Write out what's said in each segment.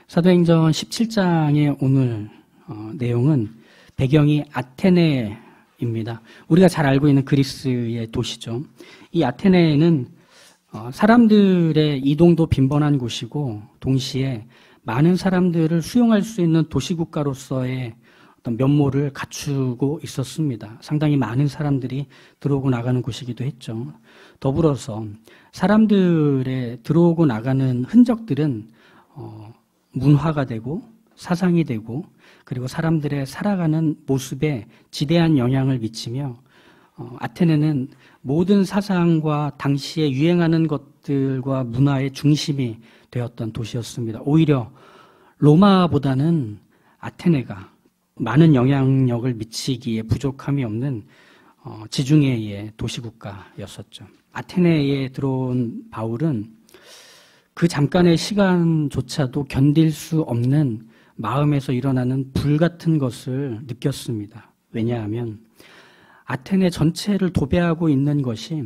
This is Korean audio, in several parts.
사도행전 17장의 오늘 내용은 배경이 아테네입니다. 우리가 잘 알고 있는 그리스의 도시죠. 이 아테네는 사람들의 이동도 빈번한 곳이고 동시에 많은 사람들을 수용할 수 있는 도시국가로서의 어떤 면모를 갖추고 있었습니다. 상당히 많은 사람들이 들어오고 나가는 곳이기도 했죠. 더불어서 사람들의 들어오고 나가는 흔적들은 문화가 되고 사상이 되고 그리고 사람들의 살아가는 모습에 지대한 영향을 미치며 아테네는 모든 사상과 당시에 유행하는 것들과 문화의 중심이 되었던 도시였습니다. 오히려 로마보다는 아테네가 많은 영향력을 미치기에 부족함이 없는 지중해의 도시국가였었죠. 아테네에 들어온 바울은 그 잠깐의 시간조차도 견딜 수 없는 마음에서 일어나는 불같은 것을 느꼈습니다. 왜냐하면 아테네 전체를 도배하고 있는 것이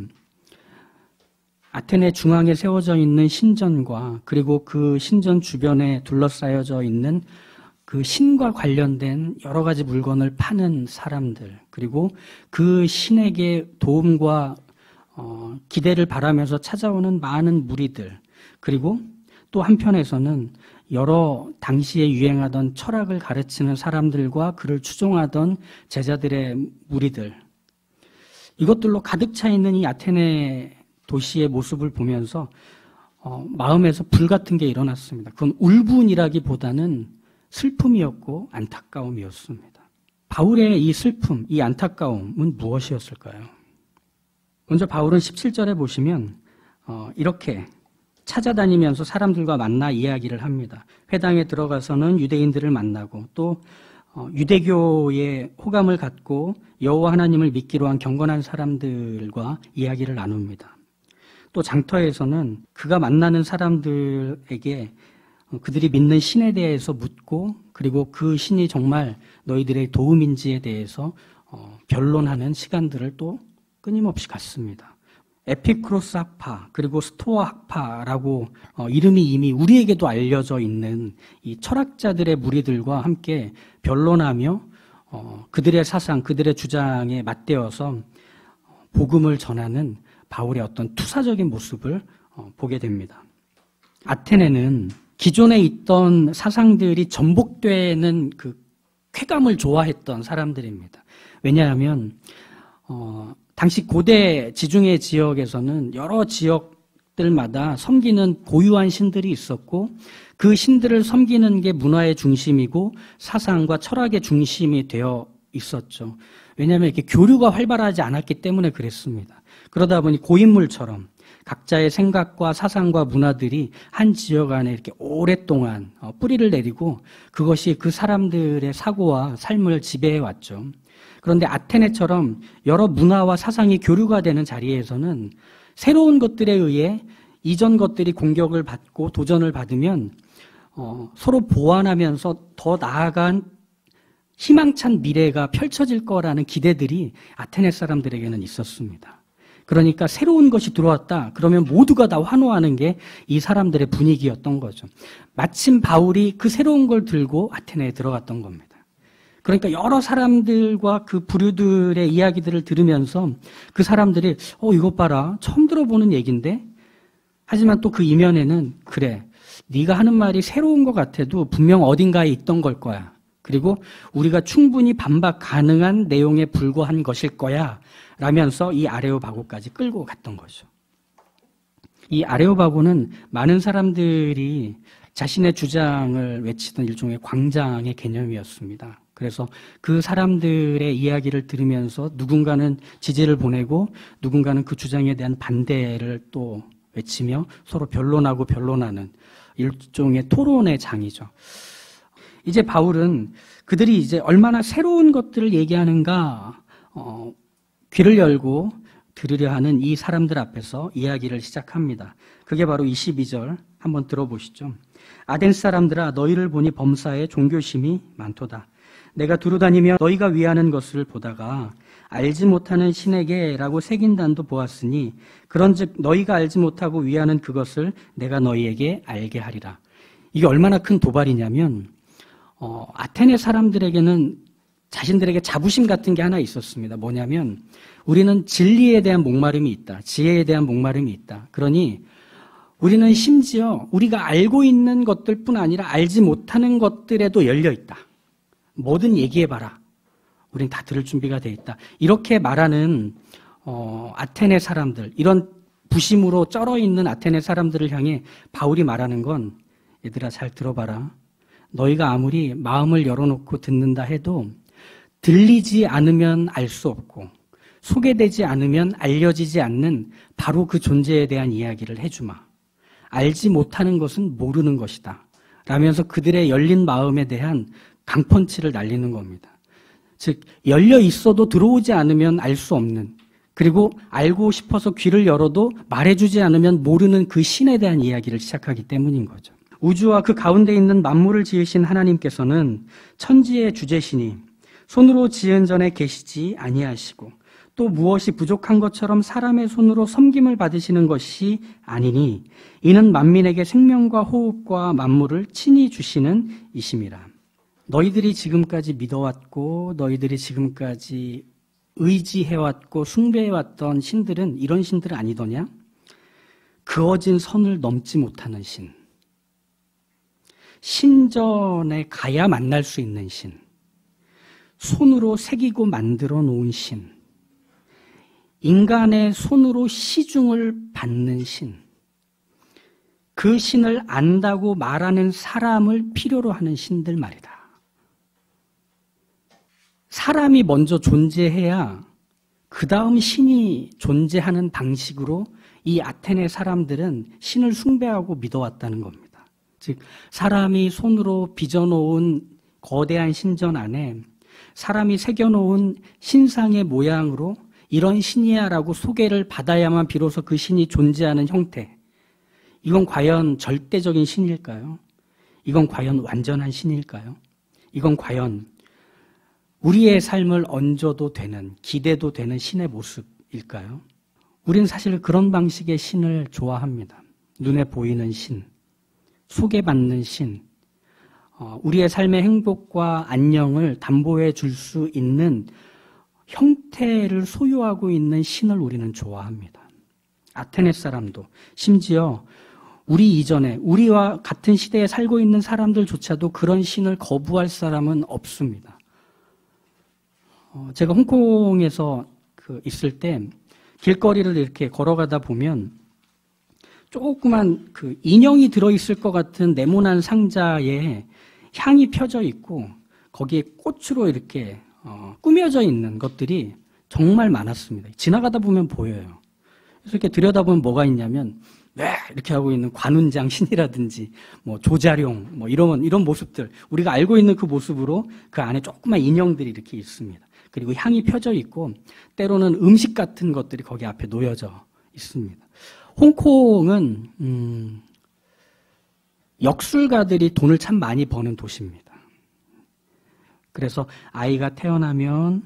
아테네 중앙에 세워져 있는 신전과 그리고 그 신전 주변에 둘러싸여져 있는 그 신과 관련된 여러 가지 물건을 파는 사람들, 그리고 그 신에게 도움과 기대를 바라면서 찾아오는 많은 무리들, 그리고 또 한편에서는 여러 당시에 유행하던 철학을 가르치는 사람들과 그를 추종하던 제자들의 무리들, 이것들로 가득 차 있는 이 아테네 도시의 모습을 보면서 마음에서 불같은 게 일어났습니다. 그건 울분이라기보다는 슬픔이었고 안타까움이었습니다. 바울의 이 슬픔, 이 안타까움은 무엇이었을까요? 먼저 바울은 17절에 보시면 이렇게 찾아다니면서 사람들과 만나 이야기를 합니다. 회당에 들어가서는 유대인들을 만나고 또 유대교에 호감을 갖고 여호와 하나님을 믿기로 한 경건한 사람들과 이야기를 나눕니다. 또 장터에서는 그가 만나는 사람들에게 그들이 믿는 신에 대해서 묻고 그리고 그 신이 정말 너희들의 도움인지에 대해서 변론하는 시간들을 또 끊임없이 갖습니다. 에피크로스 학파 그리고 스토아 학파라고 이름이 이미 우리에게도 알려져 있는 이 철학자들의 무리들과 함께 변론하며 그들의 사상, 그들의 주장에 맞대어서 복음을 전하는 바울의 어떤 투사적인 모습을 보게 됩니다. 아테네는 기존에 있던 사상들이 전복되는 그 쾌감을 좋아했던 사람들입니다. 왜냐하면 당시 고대 지중해 지역에서는 여러 지역들마다 섬기는 고유한 신들이 있었고 그 신들을 섬기는 게 문화의 중심이고 사상과 철학의 중심이 되어 있었죠. 왜냐하면 이렇게 교류가 활발하지 않았기 때문에 그랬습니다. 그러다 보니 고인물처럼 각자의 생각과 사상과 문화들이 한 지역 안에 이렇게 오랫동안 뿌리를 내리고 그것이 그 사람들의 사고와 삶을 지배해 왔죠. 그런데 아테네처럼 여러 문화와 사상이 교류가 되는 자리에서는 새로운 것들에 의해 이전 것들이 공격을 받고 도전을 받으면 서로 보완하면서 더 나아간 희망찬 미래가 펼쳐질 거라는 기대들이 아테네 사람들에게는 있었습니다. 그러니까 새로운 것이 들어왔다. 그러면 모두가 다 환호하는 게 이 사람들의 분위기였던 거죠. 마침 바울이 그 새로운 걸 들고 아테네에 들어갔던 겁니다. 그러니까 여러 사람들과 그 부류들의 이야기들을 들으면서 그 사람들이 이것 봐라. 처음 들어보는 얘기인데? 하지만 또 그 이면에는 그래. 네가 하는 말이 새로운 것 같아도 분명 어딘가에 있던 걸 거야. 그리고 우리가 충분히 반박 가능한 내용에 불과한 것일 거야. 라면서 이 아레오바고까지 끌고 갔던 거죠. 이 아레오바고는 많은 사람들이 자신의 주장을 외치던 일종의 광장의 개념이었습니다. 그래서 그 사람들의 이야기를 들으면서 누군가는 지지를 보내고 누군가는 그 주장에 대한 반대를 또 외치며 서로 변론하고 변론하는 일종의 토론의 장이죠. 이제 바울은 그들이 이제 얼마나 새로운 것들을 얘기하는가 귀를 열고 들으려 하는 이 사람들 앞에서 이야기를 시작합니다. 그게 바로 22절 한번 들어보시죠. 아덴 사람들아 너희를 보니 범사에 종교심이 많도다. 내가 두루다니며 너희가 위하는 것을 보다가 알지 못하는 신에게라고 새긴 단도 보았으니 그런즉 너희가 알지 못하고 위하는 그것을 내가 너희에게 알게 하리라. 이게 얼마나 큰 도발이냐면 아테네 사람들에게는 자신들에게 자부심 같은 게 하나 있었습니다. 뭐냐면 우리는 진리에 대한 목마름이 있다. 지혜에 대한 목마름이 있다. 그러니 우리는 심지어 우리가 알고 있는 것들뿐 아니라 알지 못하는 것들에도 열려 있다. 뭐든 얘기해봐라. 우린 다 들을 준비가 돼 있다. 이렇게 말하는 아테네 사람들, 이런 부심으로 쩔어 있는 아테네 사람들을 향해 바울이 말하는 건 얘들아 잘 들어봐라. 너희가 아무리 마음을 열어놓고 듣는다 해도 들리지 않으면 알 수 없고 소개되지 않으면 알려지지 않는 바로 그 존재에 대한 이야기를 해주마. 알지 못하는 것은 모르는 것이다. 라면서 그들의 열린 마음에 대한 강펀치를 날리는 겁니다. 즉 열려 있어도 들어오지 않으면 알 수 없는, 그리고 알고 싶어서 귀를 열어도 말해주지 않으면 모르는 그 신에 대한 이야기를 시작하기 때문인 거죠. 우주와 그 가운데 있는 만물을 지으신 하나님께서는 천지의 주재시니 손으로 지은 전에 계시지 아니하시고 또 무엇이 부족한 것처럼 사람의 손으로 섬김을 받으시는 것이 아니니 이는 만민에게 생명과 호흡과 만물을 친히 주시는 이심이라. 너희들이 지금까지 믿어왔고 너희들이 지금까지 의지해왔고 숭배해왔던 신들은 이런 신들 아니더냐? 그어진 선을 넘지 못하는 신. 신전에 가야 만날 수 있는 신. 손으로 새기고 만들어 놓은 신. 인간의 손으로 시중을 받는 신. 그 신을 안다고 말하는 사람을 필요로 하는 신들 말이다. 사람이 먼저 존재해야 그 다음 신이 존재하는 방식으로 이 아테네 사람들은 신을 숭배하고 믿어왔다는 겁니다. 즉 사람이 손으로 빚어놓은 거대한 신전 안에 사람이 새겨놓은 신상의 모양으로 이런 신이야라고 소개를 받아야만 비로소 그 신이 존재하는 형태. 이건 과연 절대적인 신일까요? 이건 과연 완전한 신일까요? 이건 과연 우리의 삶을 얹어도 되는, 기대도 되는 신의 모습일까요? 우리는 사실 그런 방식의 신을 좋아합니다. 눈에 보이는 신, 소개받는 신, 우리의 삶의 행복과 안녕을 담보해 줄 수 있는 형태를 소유하고 있는 신을 우리는 좋아합니다. 아테네 사람도, 심지어 우리 이전에 우리와 같은 시대에 살고 있는 사람들조차도 그런 신을 거부할 사람은 없습니다. 제가 홍콩에서 있을 때 길거리를 이렇게 걸어가다 보면 조그만 인형이 들어있을 것 같은 네모난 상자에 향이 펴져 있고 거기에 꽃으로 이렇게 꾸며져 있는 것들이 정말 많았습니다. 지나가다 보면 보여요. 그래서 이렇게 들여다보면 뭐가 있냐면 이렇게 하고 있는 관운장 신이라든지 조자룡 이런 모습들, 우리가 알고 있는 그 모습으로 그 안에 조그만 인형들이 이렇게 있습니다. 그리고 향이 펴져 있고 때로는 음식 같은 것들이 거기 앞에 놓여져 있습니다. 홍콩은 역술가들이 돈을 참 많이 버는 도시입니다. 그래서 아이가 태어나면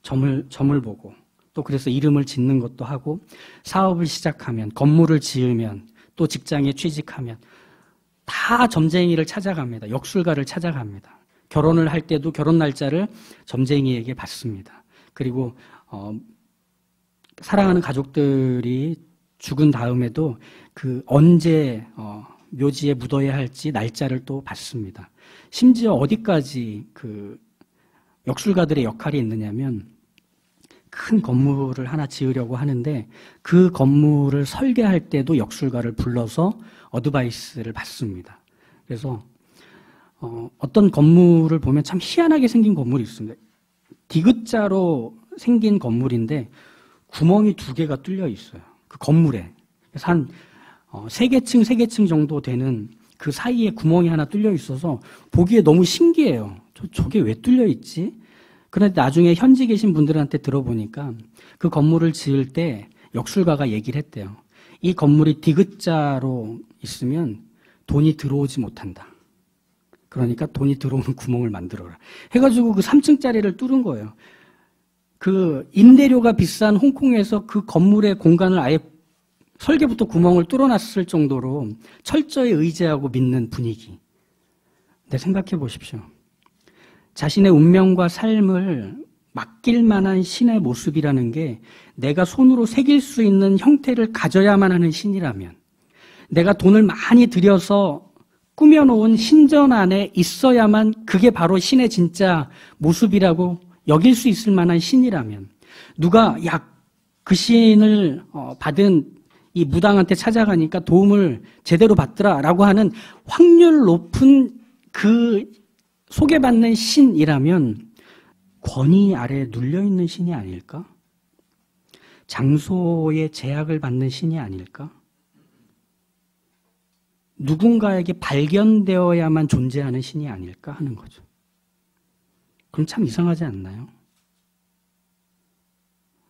점을 보고 또 그래서 이름을 짓는 것도 하고 사업을 시작하면 건물을 지으면 또 직장에 취직하면 다 점쟁이를 찾아갑니다. 역술가를 찾아갑니다. 결혼을 할 때도 결혼 날짜를 점쟁이에게 받습니다. 그리고 사랑하는 가족들이 죽은 다음에도 언제 묘지에 묻어야 할지 날짜를 또 받습니다. 심지어 어디까지 역술가들의 역할이 있느냐면 큰 건물을 하나 지으려고 하는데 그 건물을 설계할 때도 역술가를 불러서 어드바이스를 받습니다. 그래서 어떤 건물을 보면 참 희한하게 생긴 건물이 있습니다. 디귿자로 생긴 건물인데 구멍이 2개가 뚫려 있어요. 그 건물에. 그래서 한 3개층 정도 되는 그 사이에 구멍이 하나 뚫려 있어서 보기에 너무 신기해요. 저게 왜 뚫려 있지? 그런데 나중에 현지 계신 분들한테 들어보니까 그 건물을 지을 때 역술가가 얘기를 했대요. 이 건물이 디귿자로 있으면 돈이 들어오지 못한다. 그러니까 돈이 들어오는 구멍을 만들어라. 해가지고 그 3층짜리를 뚫은 거예요. 그 임대료가 비싼 홍콩에서 그 건물의 공간을 아예 설계부터 구멍을 뚫어놨을 정도로 철저히 의지하고 믿는 분위기. 근데 생각해 보십시오. 자신의 운명과 삶을 맡길 만한 신의 모습이라는 게 내가 손으로 새길 수 있는 형태를 가져야만 하는 신이라면, 내가 돈을 많이 들여서 꾸며놓은 신전 안에 있어야만 그게 바로 신의 진짜 모습이라고 여길 수 있을 만한 신이라면, 누가 그 신을 받은 이 무당한테 찾아가니까 도움을 제대로 받더라라고 하는 확률 높은 그 소개받는 신이라면 권위 아래에 눌려있는 신이 아닐까? 장소의 제약을 받는 신이 아닐까? 누군가에게 발견되어야만 존재하는 신이 아닐까 하는 거죠. 그럼 참 이상하지 않나요?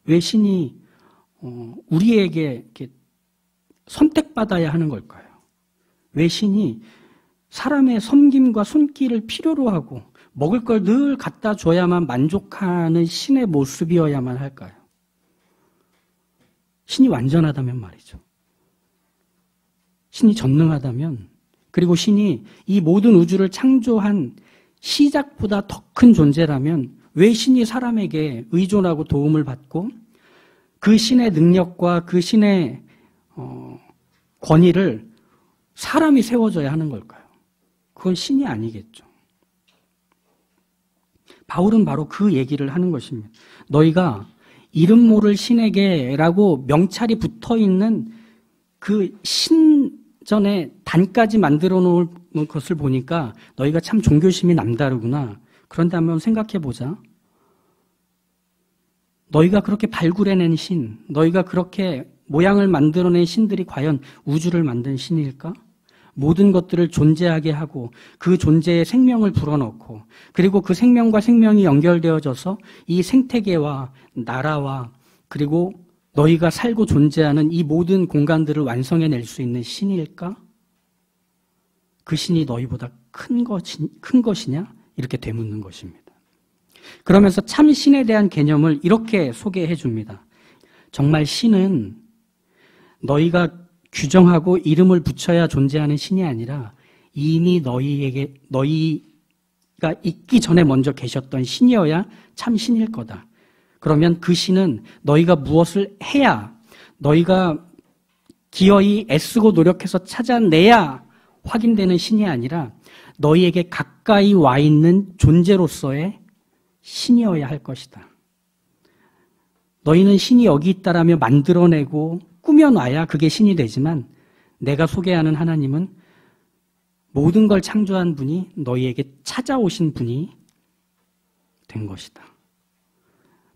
왜 신이 우리에게 이렇게 선택받아야 하는 걸까요? 왜 신이 사람의 섬김과 손길을 필요로 하고 먹을 걸 늘 갖다 줘야만 만족하는 신의 모습이어야만 할까요? 신이 완전하다면 말이죠. 신이 전능하다면, 그리고 신이 이 모든 우주를 창조한 시작보다 더 큰 존재라면 왜 신이 사람에게 의존하고 도움을 받고 그 신의 능력과 그 신의 권위를 사람이 세워줘야 하는 걸까요? 그건 신이 아니겠죠. 바울은 바로 그 얘기를 하는 것입니다. 너희가 이름 모를 신에게라고 명찰이 붙어있는 그 신전의 단까지 만들어 놓은 것을 보니까 너희가 참 종교심이 남다르구나. 그런데 한번 생각해 보자. 너희가 그렇게 발굴해낸 신, 너희가 그렇게 모양을 만들어낸 신들이 과연 우주를 만든 신일까? 모든 것들을 존재하게 하고 그 존재에 생명을 불어넣고, 그리고 그 생명과 생명이 연결되어져서 이 생태계와 나라와 그리고 너희가 살고 존재하는 이 모든 공간들을 완성해낼 수 있는 신일까? 그 신이 너희보다 큰 것이냐? 이렇게 되묻는 것입니다. 그러면서 참 신에 대한 개념을 이렇게 소개해 줍니다. 정말 신은 너희가 규정하고 이름을 붙여야 존재하는 신이 아니라 이미 너희가 있기 전에 먼저 계셨던 신이어야 참 신일 거다. 그러면 그 신은 너희가 무엇을 해야, 너희가 기어이 애쓰고 노력해서 찾아내야 확인되는 신이 아니라 너희에게 가까이 와 있는 존재로서의 신이어야 할 것이다. 너희는 신이 여기 있다라며 만들어내고 꾸며놔야 그게 신이 되지만, 내가 소개하는 하나님은 모든 걸 창조한 분이 너희에게 찾아오신 분이 된 것이다.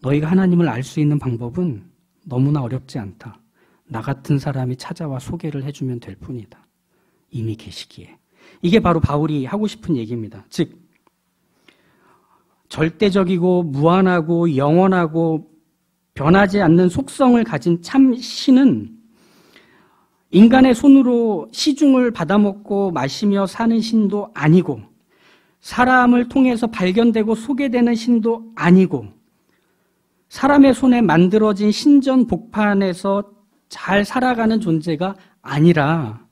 너희가 하나님을 알 수 있는 방법은 너무나 어렵지 않다. 나 같은 사람이 찾아와 소개를 해주면 될 뿐이다. 이미 계시기에. 이게 바로 바울이 하고 싶은 얘기입니다. 즉, 절대적이고 무한하고 영원하고 변하지 않는 속성을 가진 참 신은 인간의 손으로 시중을 받아먹고 마시며 사는 신도 아니고, 사람을 통해서 발견되고 소개되는 신도 아니고, 사람의 손에 만들어진 신전 복판에서 잘 살아가는 존재가 아니라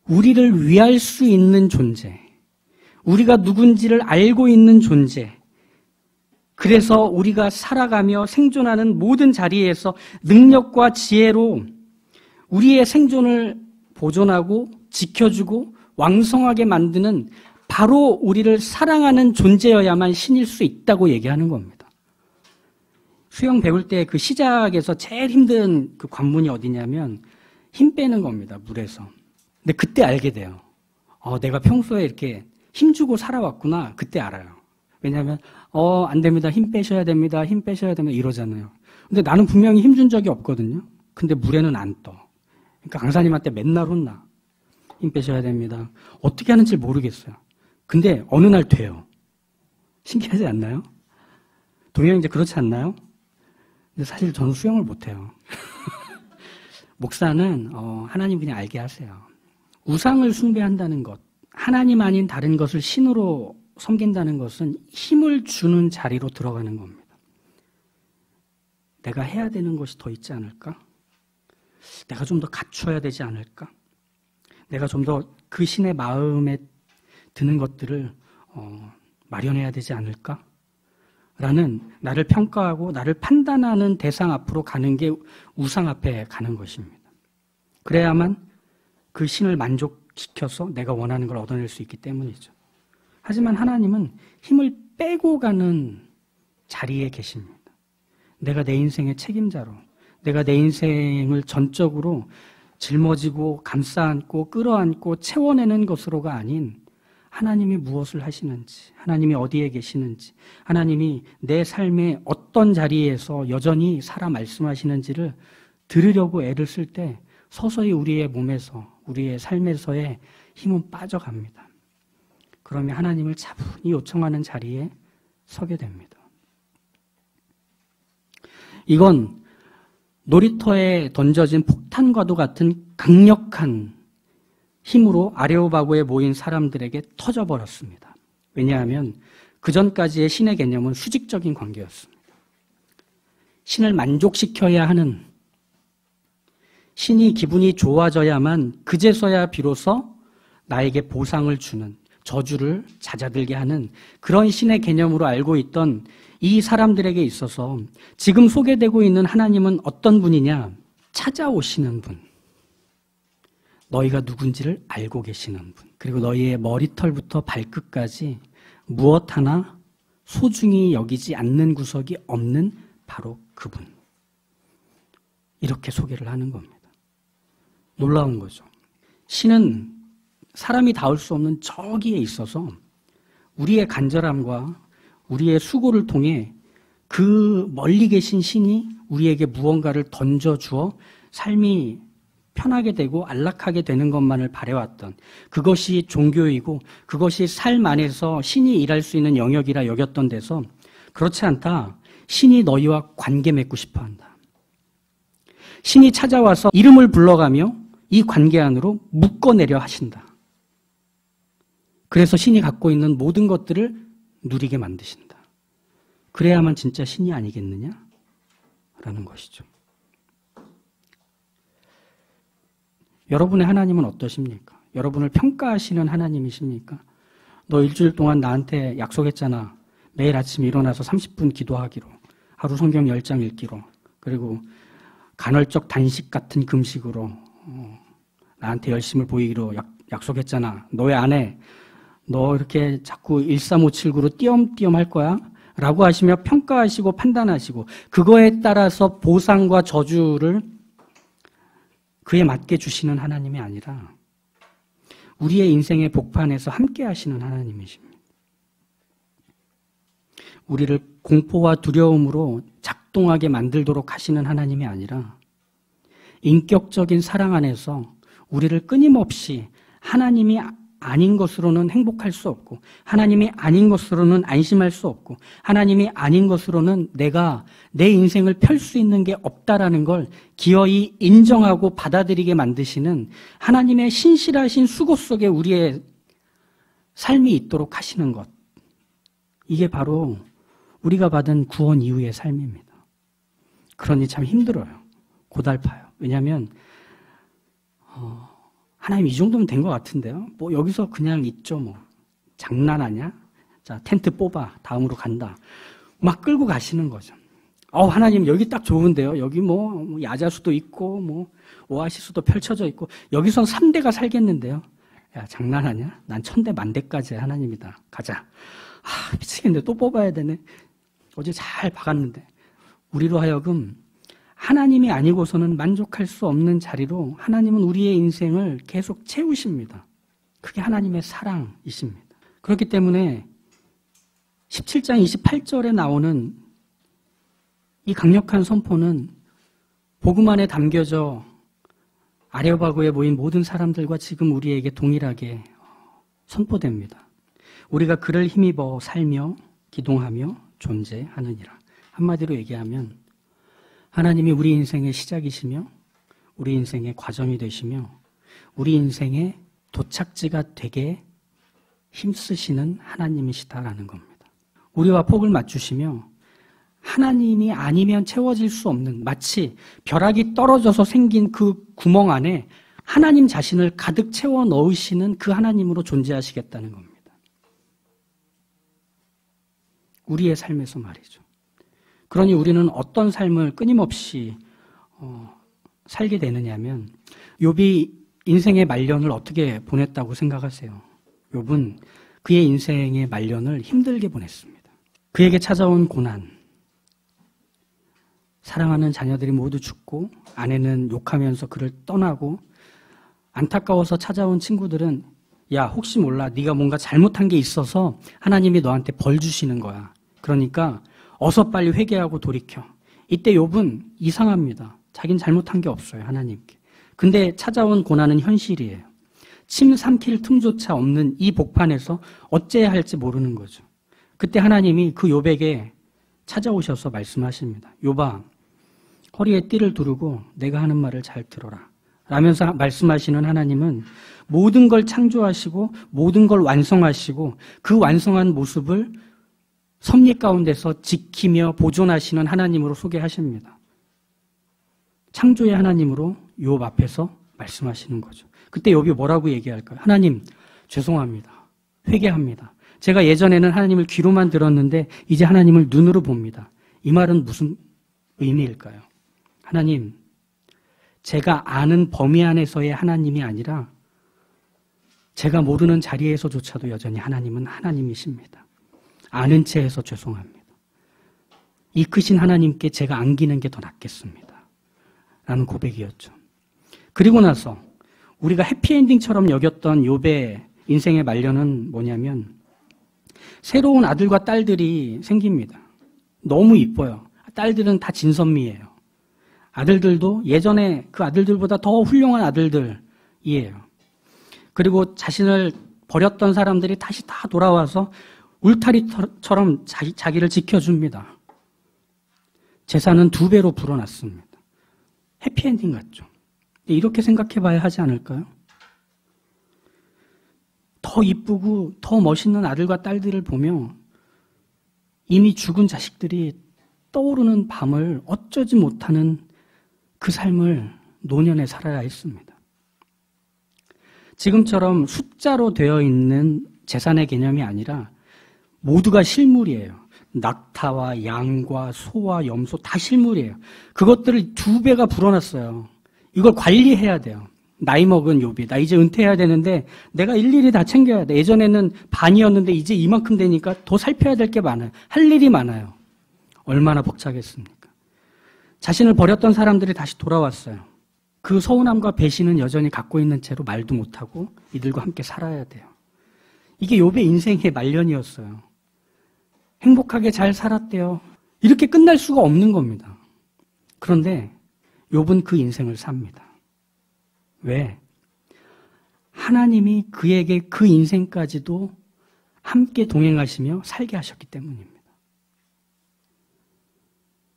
우리를 위할 수 있는 존재, 우리가 누군지를 알고 있는 존재, 그래서 우리가 살아가며 생존하는 모든 자리에서 능력과 지혜로 우리의 생존을 보존하고 지켜주고 왕성하게 만드는 바로 우리를 사랑하는 존재여야만 신일 수 있다고 얘기하는 겁니다. 수영 배울 때 그 시작에서 제일 힘든 그 관문이 어디냐면 힘 빼는 겁니다, 물에서. 근데 그때 알게 돼요. 내가 평소에 이렇게 힘주고 살아왔구나. 그때 알아요. 왜냐하면 안 됩니다. 힘 빼셔야 됩니다. 힘 빼셔야 됩니다. 이러잖아요. 근데 나는 분명히 힘준 적이 없거든요. 근데 물에는 안 떠. 그러니까 강사님한테 맨날 혼나. 힘 빼셔야 됩니다. 어떻게 하는지 모르겠어요. 근데 어느 날 돼요. 신기하지 않나요? 동영 이제 그렇지 않나요? 근데 사실 저는 수영을 못해요. 목사는 하나님 그냥 알게 하세요. 우상을 숭배한다는 것, 하나님 아닌 다른 것을 신으로 섬긴다는 것은 힘을 주는 자리로 들어가는 겁니다. 내가 해야 되는 것이 더 있지 않을까? 내가 좀 더 갖추어야 되지 않을까? 내가 좀 더 그 신의 마음에 드는 것들을 마련해야 되지 않을까? 라는 나를 평가하고 나를 판단하는 대상 앞으로 가는 게 우상 앞에 가는 것입니다. 그래야만 그 신을 만족시켜서 내가 원하는 걸 얻어낼 수 있기 때문이죠. 하지만 하나님은 힘을 빼고 가는 자리에 계십니다. 내가 내 인생의 책임자로, 내가 내 인생을 전적으로 짊어지고 감싸안고 끌어안고 채워내는 것으로가 아닌 하나님이 무엇을 하시는지, 하나님이 어디에 계시는지, 하나님이 내 삶의 어떤 자리에서 여전히 살아 말씀하시는지를 들으려고 애를 쓸 때 서서히 우리의 몸에서, 우리의 삶에서의 힘은 빠져갑니다. 그러면 하나님을 차분히 요청하는 자리에 서게 됩니다. 이건 놀이터에 던져진 폭탄과도 같은 강력한 힘으로 아레오바고에 모인 사람들에게 터져버렸습니다. 왜냐하면 그전까지의 신의 개념은 수직적인 관계였습니다. 신을 만족시켜야 하는, 신이 기분이 좋아져야만 그제서야 비로소 나에게 보상을 주는, 저주를 잦아들게 하는 그런 신의 개념으로 알고 있던 이 사람들에게 있어서 지금 소개되고 있는 하나님은 어떤 분이냐? 찾아오시는 분. 너희가 누군지를 알고 계시는 분. 그리고 너희의 머리털부터 발끝까지 무엇 하나 소중히 여기지 않는 구석이 없는 바로 그분. 이렇게 소개를 하는 겁니다. 놀라운 거죠. 신은 사람이 닿을 수 없는 저기에 있어서 우리의 간절함과 우리의 수고를 통해 그 멀리 계신 신이 우리에게 무언가를 던져주어 삶이 편하게 되고 안락하게 되는 것만을 바래왔던, 그것이 종교이고 그것이 삶 안에서 신이 일할 수 있는 영역이라 여겼던 데서 그렇지 않다. 신이 너희와 관계 맺고 싶어한다. 신이 찾아와서 이름을 불러가며 이 관계 안으로 묶어내려 하신다. 그래서 신이 갖고 있는 모든 것들을 누리게 만드신다. 그래야만 진짜 신이 아니겠느냐? 라는 것이죠. 여러분의 하나님은 어떠십니까? 여러분을 평가하시는 하나님이십니까? 너 일주일 동안 나한테 약속했잖아. 매일 아침 일어나서 30분 기도하기로, 하루 성경 10장 읽기로, 그리고 간헐적 단식 같은 금식으로 나한테 열심을 보이기로 약속했잖아. 너 왜 안 해? 너 이렇게 자꾸 13579로 띄엄띄엄 할 거야? 라고 하시며 평가하시고 판단하시고 그거에 따라서 보상과 저주를 그에 맞게 주시는 하나님이 아니라 우리의 인생의 복판에서 함께 하시는 하나님이십니다. 우리를 공포와 두려움으로 작동하게 만들도록 하시는 하나님이 아니라 인격적인 사랑 안에서 우리를 끊임없이 하나님이 아닌 것으로는 행복할 수 없고 하나님이 아닌 것으로는 안심할 수 없고 하나님이 아닌 것으로는 내가 내 인생을 펼 수 있는 게 없다라는 걸 기어이 인정하고 받아들이게 만드시는 하나님의 신실하신 수고 속에 우리의 삶이 있도록 하시는 것. 이게 바로 우리가 받은 구원 이후의 삶입니다. 그러니 참 힘들어요. 고달파요. 왜냐하면 하나님 이 정도면 된 것 같은데요. 뭐 여기서 그냥 있죠 뭐. 장난하냐? 자, 텐트 뽑아. 다음으로 간다. 막 끌고 가시는 거죠. 하나님 여기 딱 좋은데요. 여기 뭐 야자수도 있고 뭐 오아시스도 펼쳐져 있고 여기선 3대가 살겠는데요. 야, 장난하냐? 난 1000대 만대까지의 하나님이다. 가자. 미치겠네. 또 뽑아야 되네. 어제 잘 박았는데. 우리로 하여금 하나님이 아니고서는 만족할 수 없는 자리로 하나님은 우리의 인생을 계속 채우십니다. 그게 하나님의 사랑이십니다. 그렇기 때문에 17장 28절에 나오는 이 강력한 선포는 복음 안에 담겨져 아레오바고에 모인 모든 사람들과 지금 우리에게 동일하게 선포됩니다. 우리가 그를 힘입어 살며 기동하며 존재하느니라. 한마디로 얘기하면 하나님이 우리 인생의 시작이시며 우리 인생의 과정이 되시며 우리 인생의 도착지가 되게 힘쓰시는 하나님이시다라는 겁니다. 우리와 폭을 맞추시며 하나님이 아니면 채워질 수 없는, 마치 벼락이 떨어져서 생긴 그 구멍 안에 하나님 자신을 가득 채워 넣으시는 그 하나님으로 존재하시겠다는 겁니다. 우리의 삶에서 말이죠. 그러니 우리는 어떤 삶을 끊임없이 살게 되느냐면, 욥이 인생의 말년을 어떻게 보냈다고 생각하세요? 욥은 그의 인생의 말년을 힘들게 보냈습니다. 그에게 찾아온 고난, 사랑하는 자녀들이 모두 죽고 아내는 욕하면서 그를 떠나고, 안타까워서 찾아온 친구들은 야, 혹시 몰라, 네가 뭔가 잘못한 게 있어서 하나님이 너한테 벌 주시는 거야. 그러니까 어서 빨리 회개하고 돌이켜. 이때 욥은 이상합니다. 자긴 잘못한 게 없어요, 하나님께. 근데 찾아온 고난은 현실이에요. 침 삼킬 틈조차 없는 이 복판에서 어째야 할지 모르는 거죠. 그때 하나님이 그 욥에게 찾아오셔서 말씀하십니다. 욥아, 허리에 띠를 두르고 내가 하는 말을 잘 들어라 라면서 말씀하시는 하나님은 모든 걸 창조하시고 모든 걸 완성하시고 그 완성한 모습을 섭리 가운데서 지키며 보존하시는 하나님으로 소개하십니다. 창조의 하나님으로 욥 앞에서 말씀하시는 거죠. 그때 욥이 뭐라고 얘기할까요? 하나님, 죄송합니다. 회개합니다. 제가 예전에는 하나님을 귀로만 들었는데 이제 하나님을 눈으로 봅니다. 이 말은 무슨 의미일까요? 하나님, 제가 아는 범위 안에서의 하나님이 아니라 제가 모르는 자리에서조차도 여전히 하나님은 하나님이십니다. 아는 체해서 죄송합니다. 이 크신 하나님께 제가 안기는 게 더 낫겠습니다. 라는 고백이었죠. 그리고 나서 우리가 해피엔딩처럼 여겼던 욥의 인생의 말년은 뭐냐면, 새로운 아들과 딸들이 생깁니다. 너무 이뻐요. 딸들은 다 진선미예요. 아들들도 예전에 그 아들들보다 더 훌륭한 아들들이에요. 그리고 자신을 버렸던 사람들이 다시 다 돌아와서 울타리처럼 자기를 지켜줍니다. 재산은 2배로 불어났습니다. 해피엔딩 같죠? 이렇게 생각해 봐야 하지 않을까요? 더 이쁘고 더 멋있는 아들과 딸들을 보며 이미 죽은 자식들이 떠오르는 밤을 어쩌지 못하는 그 삶을 노년에 살아야 했습니다. 지금처럼 숫자로 되어 있는 재산의 개념이 아니라 모두가 실물이에요. 낙타와 양과 소와 염소 다 실물이에요. 그것들을 2배가 불어났어요. 이걸 관리해야 돼요. 나이 먹은 욥이, 나 이제 은퇴해야 되는데 내가 일일이 다 챙겨야 돼. 예전에는 반이었는데 이제 이만큼 되니까 더 살펴야 될 게 많아요. 할 일이 많아요. 얼마나 벅차겠습니까? 자신을 버렸던 사람들이 다시 돌아왔어요. 그 서운함과 배신은 여전히 갖고 있는 채로 말도 못하고 이들과 함께 살아야 돼요. 이게 욥의 인생의 말년이었어요. 행복하게 잘 살았대요. 이렇게 끝날 수가 없는 겁니다. 그런데 욥은 그 인생을 삽니다. 왜? 하나님이 그에게 그 인생까지도 함께 동행하시며 살게 하셨기 때문입니다.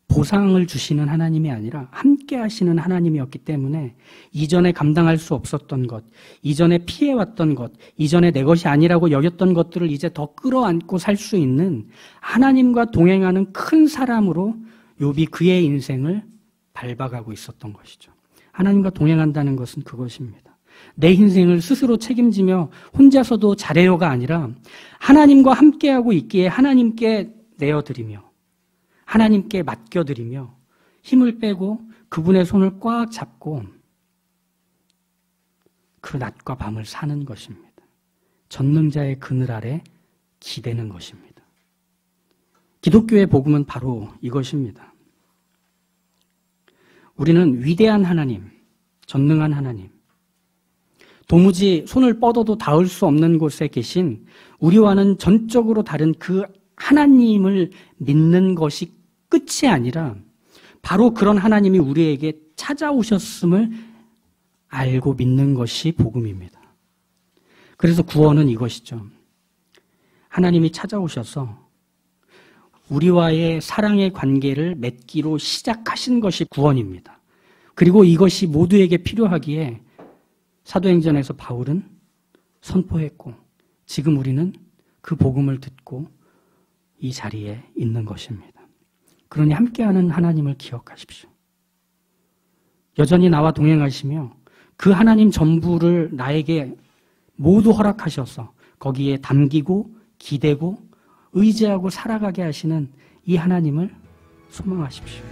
보상을 주시는 하나님이 아니라 함께 하시는 하나님이었기 때문에 이전에 감당할 수 없었던 것, 이전에 피해왔던 것, 이전에 내 것이 아니라고 여겼던 것들을 이제 더 끌어안고 살 수 있는 하나님과 동행하는 큰 사람으로 욥이 그의 인생을 밟아가고 있었던 것이죠. 하나님과 동행한다는 것은 그것입니다. 내 인생을 스스로 책임지며 혼자서도 잘해요가 아니라 하나님과 함께하고 있기에 하나님께 내어드리며 하나님께 맡겨드리며 힘을 빼고 그분의 손을 꽉 잡고 그 낮과 밤을 사는 것입니다. 전능자의 그늘 아래 기대는 것입니다. 기독교의 복음은 바로 이것입니다. 우리는 위대한 하나님, 전능한 하나님, 도무지 손을 뻗어도 닿을 수 없는 곳에 계신 우리와는 전적으로 다른 그 하나님을 믿는 것이 끝이 아니라 바로 그런 하나님이 우리에게 찾아오셨음을 알고 믿는 것이 복음입니다. 그래서 구원은 이것이죠. 하나님이 찾아오셔서 우리와의 사랑의 관계를 맺기로 시작하신 것이 구원입니다. 그리고 이것이 모두에게 필요하기에 사도행전에서 바울은 선포했고 지금 우리는 그 복음을 듣고 이 자리에 있는 것입니다. 그러니 함께하는 하나님을 기억하십시오. 여전히 나와 동행하시며 그 하나님 전부를 나에게 모두 허락하셔서 거기에 담기고 기대고 의지하고 살아가게 하시는 이 하나님을 소망하십시오.